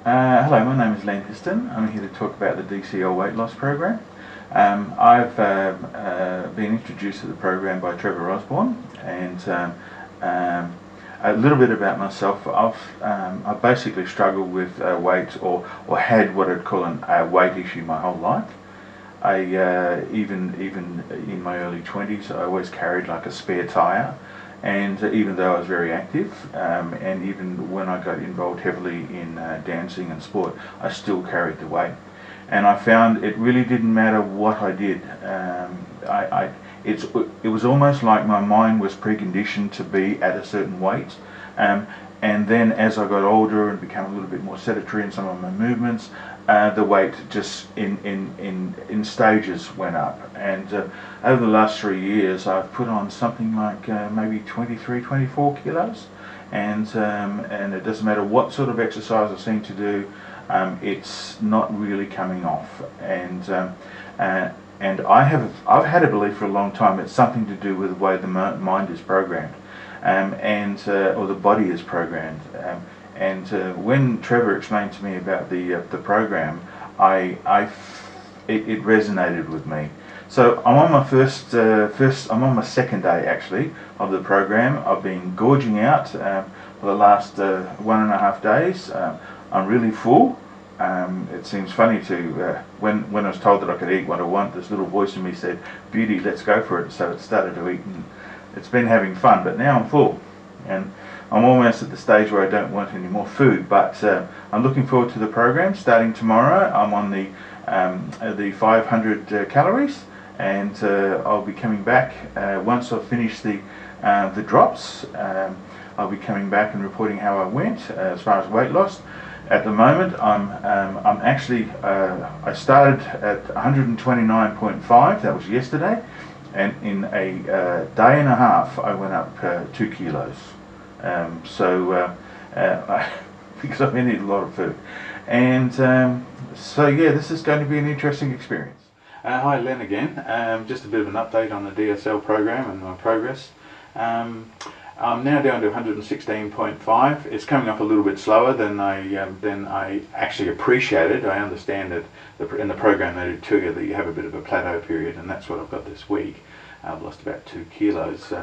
Hello, my name is Len Histon. I'm here to talk about the DSL Weight Loss Program. I've been introduced to the program by Trevor Osborne, and a little bit about myself. I've basically struggled with weight, or had what I'd call a weight issue my whole life. Even in my early 20s, I always carried like a spare tyre. And even though I was very active, and even when I got involved heavily in dancing and sport, I still carried the weight. And I found it really didn't matter what I did. It was almost like my mind was preconditioned to be at a certain weight. And then as I got older and became a little bit more sedentary in some of my movements, the weight just in stages went up. And over the last 3 years, I've put on something like maybe 23, 24 kilos. And it doesn't matter what sort of exercise I seem to do, it's not really coming off. And I've had a belief for a long time it's something to do with the way the mind is programmed. Or the body is programmed. When Trevor explained to me about the program, it resonated with me. So I'm on my I'm on my second day actually of the program. I've been gorging out for the last 1.5 days. I'm really full. It seems funny to when I was told that I could eat what I want, this little voice in me said, "Beauty, let's go for it." So it started to eat, and it's been having fun. But now I'm full, and I'm almost at the stage where I don't want any more food. But I'm looking forward to the program starting tomorrow. I'm on the 500 calories, and I'll be coming back once I've finished the drops. I'll be coming back and reporting how I went as far as weight loss. At the moment, I'm actually I started at 129.5. That was yesterday, and in a day and a half, I went up 2 kilos. Because I've been eating a lot of food, and so yeah, this is going to be an interesting experience. Hi, Len again. Just a bit of an update on the DSL program and my progress. I'm now down to 116.5. It's coming up a little bit slower than I actually appreciated. I understand that in the program they do tell you that you have a bit of a plateau period, and that's what I've got this week. I've lost about 2 kilos.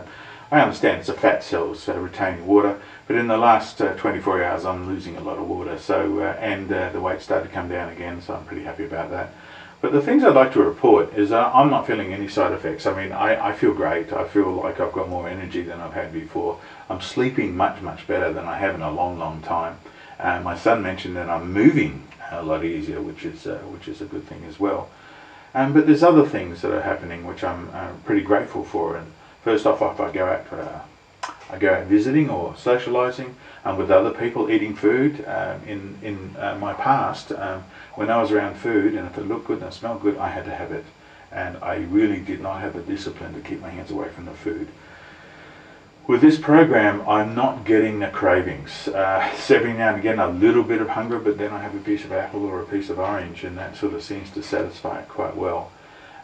I understand it's a fat cells retaining water, but in the last 24 hours I'm losing a lot of water. So the weight started to come down again, so I'm pretty happy about that. But the things I'd like to report is I'm not feeling any side effects. I mean, I feel great. I feel like I've got more energy than I've had before. I'm sleeping much better than I have in a long time. My son mentioned that I'm moving a lot easier, which is a good thing as well. But there's other things that are happening which I'm pretty grateful for. And first off, if I go out visiting or socialising with other people, eating food. In my past, when I was around food, and if it looked good and it smelled good, I had to have it. And I really did not have the discipline to keep my hands away from the food. With this program, I'm not getting the cravings. Every now and again, a little bit of hunger, but then I have a piece of apple or a piece of orange, and that sort of seems to satisfy it quite well.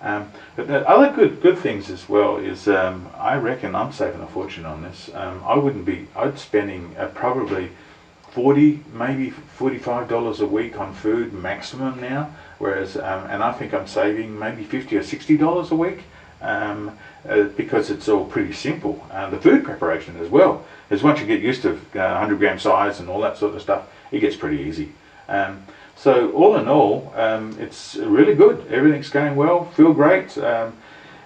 But the other good things as well is I reckon I'm saving a fortune on this. I'd spending probably $40, maybe $45 a week on food maximum now, whereas and I think I'm saving maybe $50 or $60 a week because it's all pretty simple. The food preparation as well, is once you get used to 100 gram size and all that sort of stuff, it gets pretty easy. So all in all, it's really good. Everything's going well, feel great.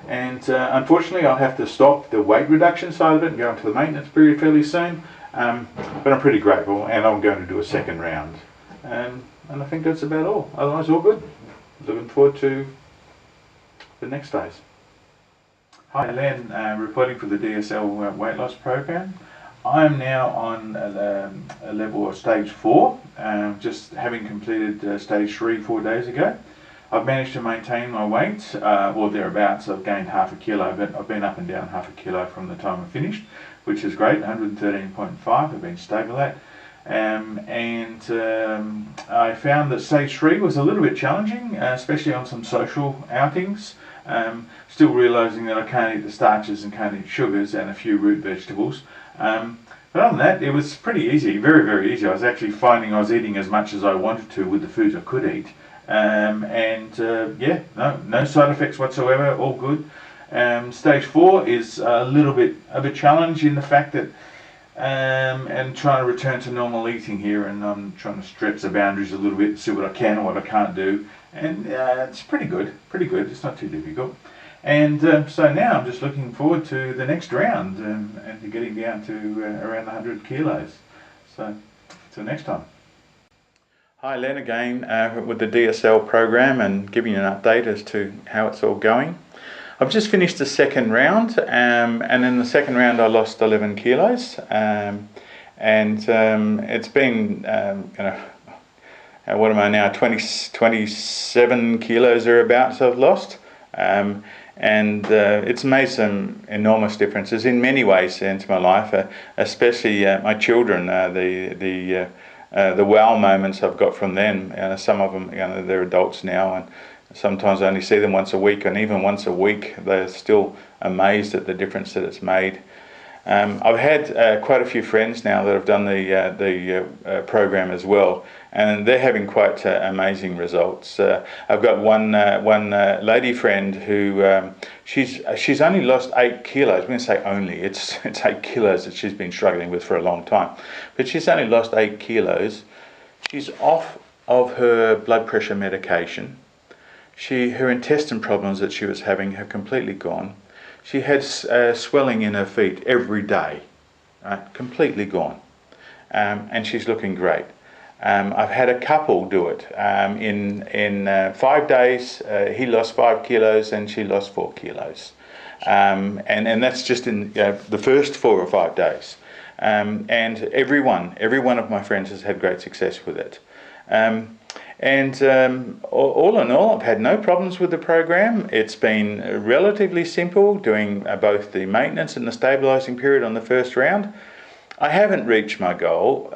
Unfortunately, I'll have to stop the weight reduction side of it and go into the maintenance period fairly soon. But I'm pretty grateful, and I'm going to do a second round. And I think that's about all. Otherwise, all good. Looking forward to the next phase. Hi, Len, reporting for the DSL Weight Loss Program. I'm now on a level of stage 4, just having completed stage 3 4 days ago. I've managed to maintain my weight, or thereabouts. I've gained half a kilo, but I've been up and down half a kilo from the time I finished, which is great. 113.5 I've been stable at. I found that stage 3 was a little bit challenging, especially on some social outings. Still realising that I can't eat the starches and can't eat sugars and a few root vegetables. But other than that, it was pretty easy, very, very easy. I was actually finding I was eating as much as I wanted to with the foods I could eat. Yeah, no side effects whatsoever, all good. Stage 4 is a little bit of a challenge in the fact that and trying to return to normal eating here, and I'm trying to stretch the boundaries a little bit, see what I can and what I can't do, and it's pretty good, it's not too difficult. And so now I'm just looking forward to the next round and to getting down to around 100 kilos. So till next time. Hi, Len again with the DSL program, and giving you an update as to how it's all going. I've just finished the second round, and in the second round I lost 11 kilos, and it's been, what am I now, 27 kilos thereabouts I've lost, and it's made some enormous differences in many ways into my life, especially my children, the wow moments I've got from them. Some of them, they're adults now, and sometimes I only see them once a week, and even once a week they're still amazed at the difference that it's made. I've had quite a few friends now that have done the program as well, and they're having quite amazing results. I've got one lady friend who she's only lost 8 kilos. I'm going to say only. It's 8 kilos that she's been struggling with for a long time, but she's only lost 8 kilos. She's off of her blood pressure medication. Her intestine problems that she was having have completely gone. She had swelling in her feet every day, completely gone, and she's looking great. I've had a couple do it. In 5 days, he lost 5 kilos and she lost 4 kilos, and that's just in the first 4 or 5 days. And every one of my friends has had great success with it. All in all, I've had no problems with the program. It's been relatively simple, doing both the maintenance and the stabilising period on the first round. I haven't reached my goal.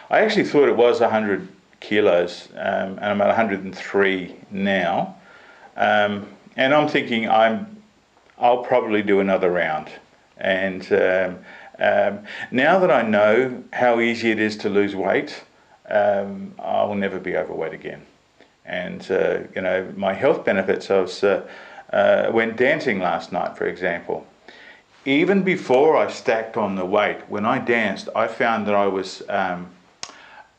I actually thought it was 100 kilos, and I'm at 103 now. And I'm thinking I'll probably do another round. And now that I know how easy it is to lose weight, I will never be overweight again. And my health benefits. I went dancing last night, for example. Even before I stacked on the weight, when I danced, I found that I was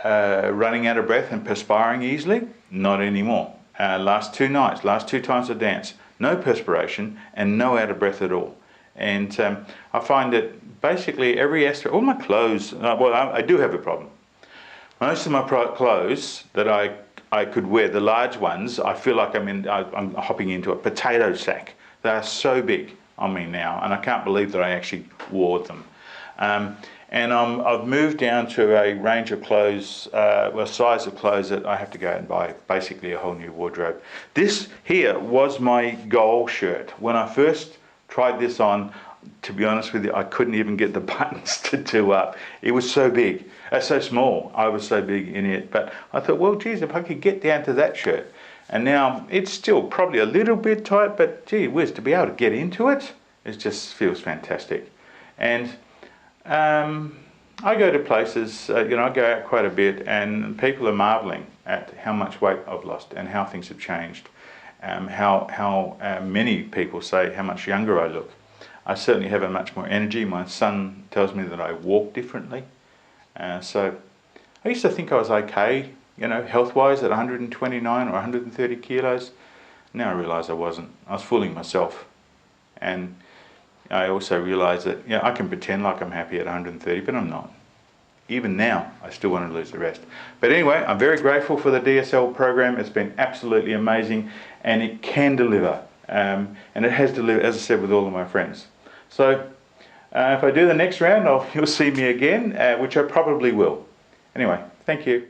running out of breath and perspiring easily. Not anymore. Last 2 times I danced, no perspiration and no out of breath at all. And I find that basically every aspect, all my clothes, well, I do have a problem. Most of my clothes that I could wear, the large ones, I feel like I'm hopping into a potato sack. They are so big on me now, and I can't believe that I actually wore them. And I've moved down to a range of clothes, a size of clothes that I have to go and buy basically a whole new wardrobe. This here was my goal shirt. When I first tried this on, to be honest with you, I couldn't even get the buttons to do up. It was so big, so small. I was so big in it. But I thought, well, geez, if I could get down to that shirt. And now it's still probably a little bit tight, but gee whiz, to be able to get into it, it just feels fantastic. And I go to places, I go out quite a bit, and people are marveling at how much weight I've lost and how things have changed. How many people say how much younger I look. I certainly have much more energy. My son tells me that I walk differently. So I used to think I was okay, health-wise at 129 or 130 kilos. Now I realise I wasn't. I was fooling myself. And I also realise that I can pretend like I'm happy at 130, but I'm not. Even now, I still want to lose the rest. But anyway, I'm very grateful for the DSL program. It's been absolutely amazing, and it can deliver. And it has delivered, as I said, with all of my friends. So if I do the next round, you'll see me again, which I probably will. Anyway, thank you.